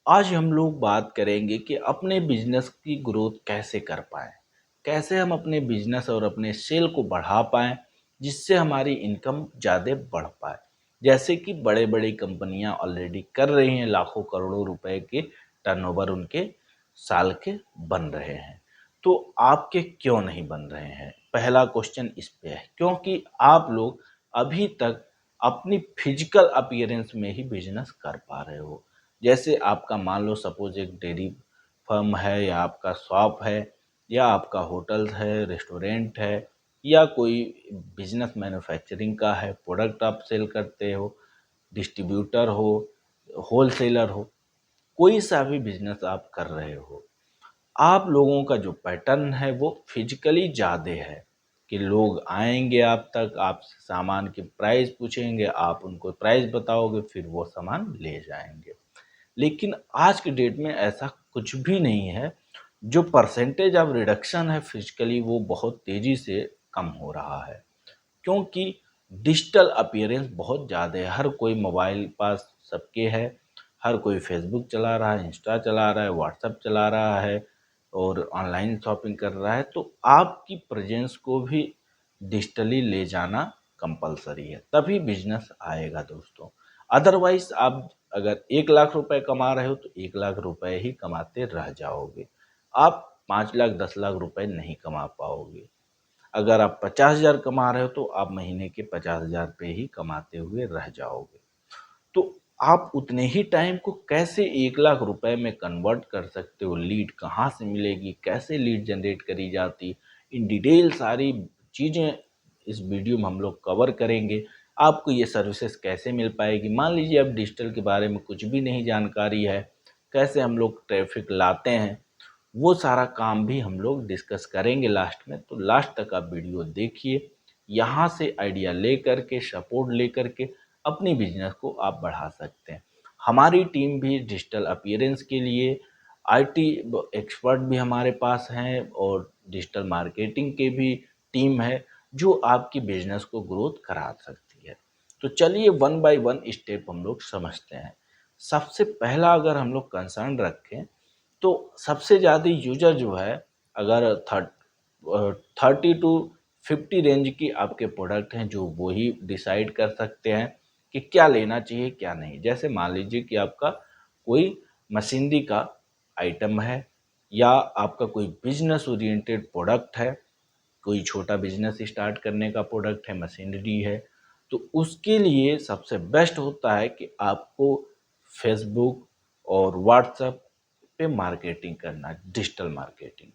आज हम लोग बात करेंगे कि अपने बिजनेस की ग्रोथ कैसे कर पाएँ, कैसे हम अपने बिजनेस और अपने सेल को बढ़ा पाएँ, जिससे हमारी इनकम ज़्यादा बढ़ पाए। जैसे कि बड़े-बड़ी कंपनियां ऑलरेडी कर रही हैं, लाखों करोड़ों रुपए के टर्नओवर उनके साल के बन रहे हैं। तो आपके क्यों नहीं बन रहे हैं? पहला क्वेश्चन इस पे है, क्योंकि आप लोग अभी तक अपनी फिजिकल अपीयरेंस में ही बिजनेस कर पा रहे हो। जैसे आपका मान लो सपोज एक डेयरी फर्म है, या आपका शॉप है, या आपका होटल है, रेस्टोरेंट है, या कोई बिजनेस मैन्युफैक्चरिंग का है, प्रोडक्ट आप सेल करते हो, डिस्ट्रीब्यूटर हो, होलसेलर हो, कोई सा भी बिजनेस आप कर रहे हो, आप लोगों का जो पैटर्न है वो फिजिकली ज़्यादा है कि लोग आएंगे आप तक, आपसे सामान की प्राइस पूछेंगे, आप उनको प्राइस बताओगे, फिर वो सामान ले जाएंगे। लेकिन आज के डेट में ऐसा कुछ भी नहीं है। जो परसेंटेज ऑफ रिडक्शन है फिजिकली, वो बहुत तेज़ी से कम हो रहा है, क्योंकि डिजिटल अपीयरेंस बहुत ज़्यादा है। हर कोई मोबाइल पास सबके है, हर कोई फेसबुक चला रहा है, इंस्टा चला रहा है, व्हाट्सएप चला रहा है, और ऑनलाइन शॉपिंग कर रहा है। तो आपकी प्रेजेंस को भी डिजिटली ले जाना कंपलसरी है, तभी बिजनेस आएगा दोस्तों। अदरवाइज आप अगर 1 लाख रुपए कमा रहे हो तो 1 लाख रुपए ही कमाते रह जाओगे। आप 5 लाख 10 लाख रुपए नहीं कमा पाओगे। अगर आप 50,000 कमा रहे हो तो आप महीने के 50,000 पे ही कमाते हुए रह जाओगे। तो आप उतने ही टाइम को कैसे 1 लाख रुपए में कन्वर्ट कर सकते हो? लीड कहाँ से मिलेगी, कैसे लीड जनरेट करी जाती, इन डिटेल सारी चीज़ें इस वीडियो में हम लोग कवर करेंगे। आपको ये सर्विसेज कैसे मिल पाएगी? मान लीजिए अब डिजिटल के बारे में कुछ भी नहीं जानकारी है, कैसे हम लोग ट्रैफिक लाते हैं, वो सारा काम भी हम लोग डिस्कस करेंगे लास्ट में। तो लास्ट तक आप वीडियो देखिए, यहाँ से आइडिया ले करके, सपोर्ट ले करके अपनी बिजनेस को आप बढ़ा सकते हैं। हमारी टीम भी डिजिटल अपीयरेंस के लिए आईटी एक्सपर्ट भी हमारे पास हैं, और डिजिटल मार्केटिंग के भी टीम है, जो आपकी बिजनेस को ग्रोथ करा सकती है। तो चलिए वन बाय वन स्टेप हम लोग समझते हैं। सबसे पहला अगर हम लोग कंसर्न रखें, तो सबसे ज़्यादा यूजर जो है, अगर 30 टू 50 रेंज की आपके प्रोडक्ट हैं, जो वो ही डिसाइड कर सकते हैं कि क्या लेना चाहिए क्या नहीं। जैसे मान लीजिए कि आपका कोई मशीनरी का आइटम है, या आपका कोई बिजनेस ओरिएंटेड प्रोडक्ट है, कोई छोटा बिजनेस स्टार्ट करने का प्रोडक्ट है, मशीनरी है, तो उसके लिए सबसे बेस्ट होता है कि आपको फेसबुक और व्हाट्सएप पे मार्केटिंग करना, डिजिटल मार्केटिंग,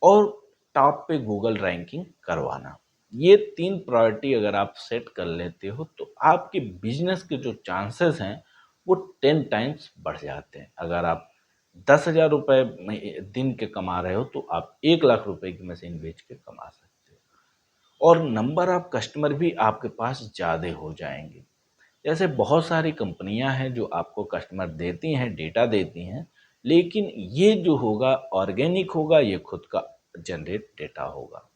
और टॉप पे गूगल रैंकिंग करवाना। ये 3 प्रायोरिटी अगर आप सेट कर लेते हो तो आपके बिजनेस के जो चांसेस हैं वो 10 टाइम्स बढ़ जाते हैं। अगर आप 10,000 रुपये दिन के कमा रहे हो, तो आप 1 लाख रुपए की मशीन बेच के कमा सकते हो, और नंबर ऑफ कस्टमर भी आपके पास ज़्यादा हो जाएंगे। जैसे बहुत सारी कंपनियां हैं जो आपको कस्टमर देती हैं, डेटा देती हैं, लेकिन ये जो होगा ऑर्गेनिक होगा, ये खुद का जनरेट डेटा होगा।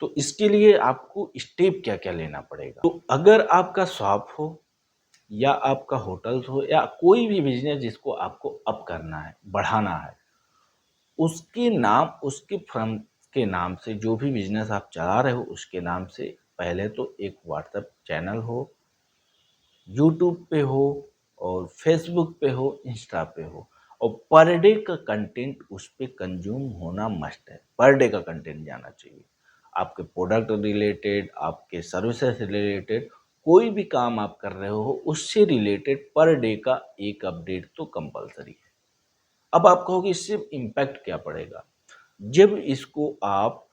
तो इसके लिए आपको स्टेप क्या क्या लेना पड़ेगा? तो अगर आपका शॉप हो, या आपका होटल हो, या कोई भी बिजनेस जिसको आपको अप करना है, बढ़ाना है, उसके नाम, उसके फर्म के नाम से, जो भी बिजनेस आप चला रहे हो उसके नाम से पहले तो एक व्हाट्सएप चैनल हो, यूट्यूब पे हो, और फेसबुक पे हो, इंस्टा पे हो, और पर डे का कंटेंट उस पे कंज्यूम होना मस्ट है। पर डे का कंटेंट जाना चाहिए, आपके प्रोडक्ट रिलेटेड, आपके सर्विसेज रिलेटेड, कोई भी काम आप कर रहे हो उससे रिलेटेड पर डे का एक अपडेट तो कंपलसरी है। अब आप कहोगे इससे इम्पैक्ट क्या पड़ेगा? जब इसको आप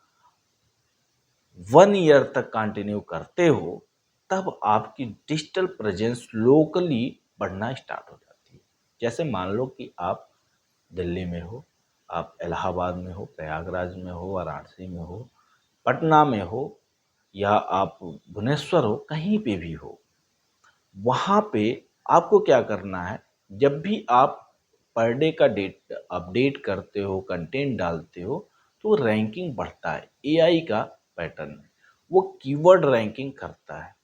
1 ईयर तक कंटिन्यू करते हो, तब आपकी डिजिटल प्रेजेंस लोकली बढ़ना स्टार्ट हो जाती है। जैसे मान लो कि आप दिल्ली में हो, आप इलाहाबाद में हो, प्रयागराज में हो, वाराणसी में हो, पटना में हो, या आप भुवनेश्वर हो, कहीं पे भी हो, वहाँ पे आपको क्या करना है? जब भी आप पर डे का डेट अपडेट करते हो, कंटेंट डालते हो, तो रैंकिंग बढ़ता है। एआई का पैटर्न है, वो कीवर्ड रैंकिंग करता है।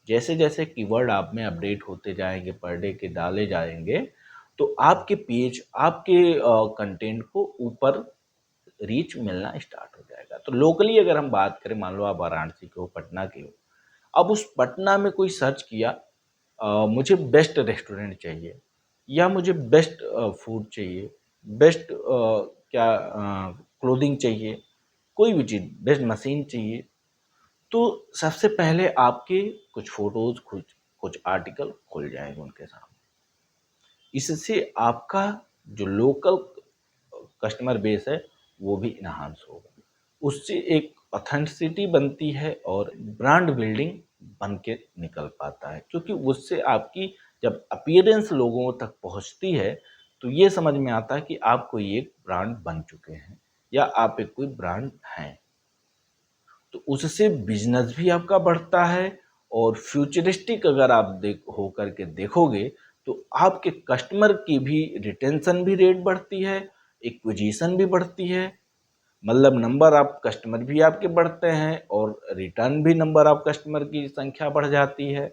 जैसे जैसे कीवर्ड आप में अपडेट होते जाएंगे, पर डे के डाले जाएंगे, तो आपके पेज, आपके कंटेंट को ऊपर रीच मिलना स्टार्ट हो जाएगा। तो लोकली अगर हम बात करें, मान लो आप वाराणसी के हो, पटना के हो, अब उस पटना में कोई सर्च किया, मुझे बेस्ट रेस्टोरेंट चाहिए, या मुझे बेस्ट फूड चाहिए, बेस्ट क्या क्लोथिंग चाहिए, कोई भी चीज़, बेस्ट मशीन चाहिए, तो सबसे पहले आपके कुछ फोटोज, कुछ कुछ आर्टिकल खुल जाएंगे उनके सामने। इससे आपका जो लोकल कस्टमर बेस है वो भी इन्हांस होगा, उससे एक ऑथेंटिसिटी बनती है और ब्रांड बिल्डिंग बन के निकल पाता है, क्योंकि उससे आपकी जब अपीयरेंस लोगों तक पहुंचती है तो ये समझ में आता है कि आप कोई एक ब्रांड बन चुके हैं या आप एक कोई ब्रांड हैं। तो उससे बिजनेस भी आपका बढ़ता है, और फ्यूचरिस्टिक अगर आप देख हो करके देखोगे तो आपके कस्टमर की भी रिटेंशन भी रेट बढ़ती है, एक्विजिशन भी बढ़ती है, मतलब नंबर आप कस्टमर भी आपके बढ़ते हैं और रिटर्न भी नंबर ऑफ कस्टमर की संख्या बढ़ जाती है,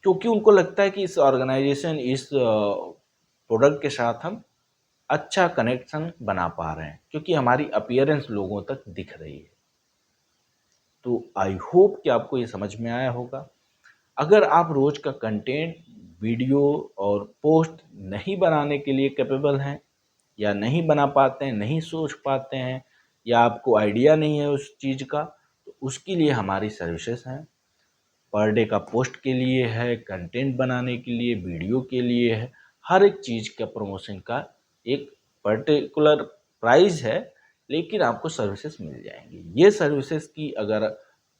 क्योंकि उनको लगता है कि इस ऑर्गेनाइजेशन, इस प्रोडक्ट के साथ हम अच्छा कनेक्शन बना पा रहे हैं, क्योंकि हमारी अपीयरेंस लोगों तक दिख रही है। तो आई होप कि आपको ये समझ में आया होगा। अगर आप रोज का कंटेंट, वीडियो और पोस्ट नहीं बनाने के लिए कैपेबल हैं, या नहीं बना पाते हैं, नहीं सोच पाते हैं, या आपको आइडिया नहीं है उस चीज़ का, तो उसके लिए हमारी सर्विसेज हैं। पर डे का पोस्ट के लिए है, कंटेंट बनाने के लिए, वीडियो के लिए है, हर एक चीज़ का प्रमोशन का एक पर्टिकुलर प्राइस है, लेकिन आपको सर्विसेज मिल जाएंगी। ये सर्विसेज की अगर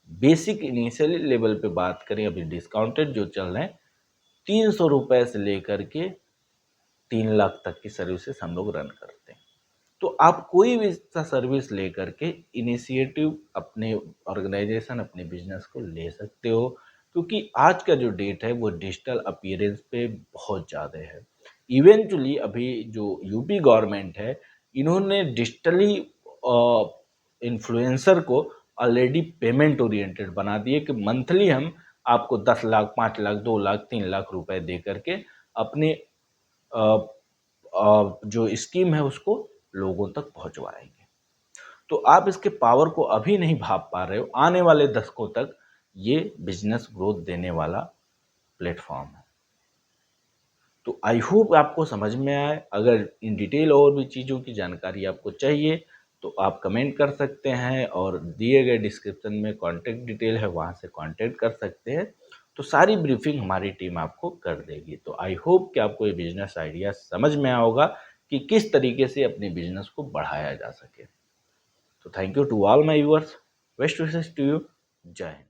बेसिक इनिशियल लेवल पे बात करें, अभी डिस्काउंटेड जो चल रहे हैं, 300 रुपये से लेकर के 3 लाख तक की सर्विसेज हम लोग रन करते हैं। तो आप कोई भी सा सर्विस लेकर के इनिशिएटिव अपने ऑर्गेनाइजेशन, अपने बिजनेस को ले सकते हो, क्योंकि आज का जो डेट है वो डिजिटल अपीयरेंस पे बहुत ज़्यादा है। इवेंचुअली अभी जो यूपी गवर्नमेंट है, इन्होंने डिजिटली इन्फ्लुएंसर को ऑलरेडी पेमेंट ओरिएंटेड बना दिए कि मंथली हम आपको 10 लाख, 5 लाख, 2 लाख, 3 लाख रुपए दे करके अपने जो स्कीम है उसको लोगों तक पहुंचवाएंगे। तो आप इसके पावर को अभी नहीं भाप पा रहे हो, आने वाले दशकों तक ये बिजनेस ग्रोथ देने वाला प्लेटफॉर्म है। तो आई होप आपको समझ में आए। अगर इन डिटेल और भी चीज़ों की जानकारी आपको चाहिए तो आप कमेंट कर सकते हैं, और दिए गए डिस्क्रिप्शन में कॉन्टैक्ट डिटेल है, वहाँ से कॉन्टैक्ट कर सकते हैं। तो सारी ब्रीफिंग हमारी टीम आपको कर देगी। तो आई होप कि आपको ये बिजनेस आइडिया समझ में आया होगा कि किस तरीके से अपने बिजनेस को बढ़ाया जा सके। तो thank you to all my viewers, best wishes to you, Jai Hind.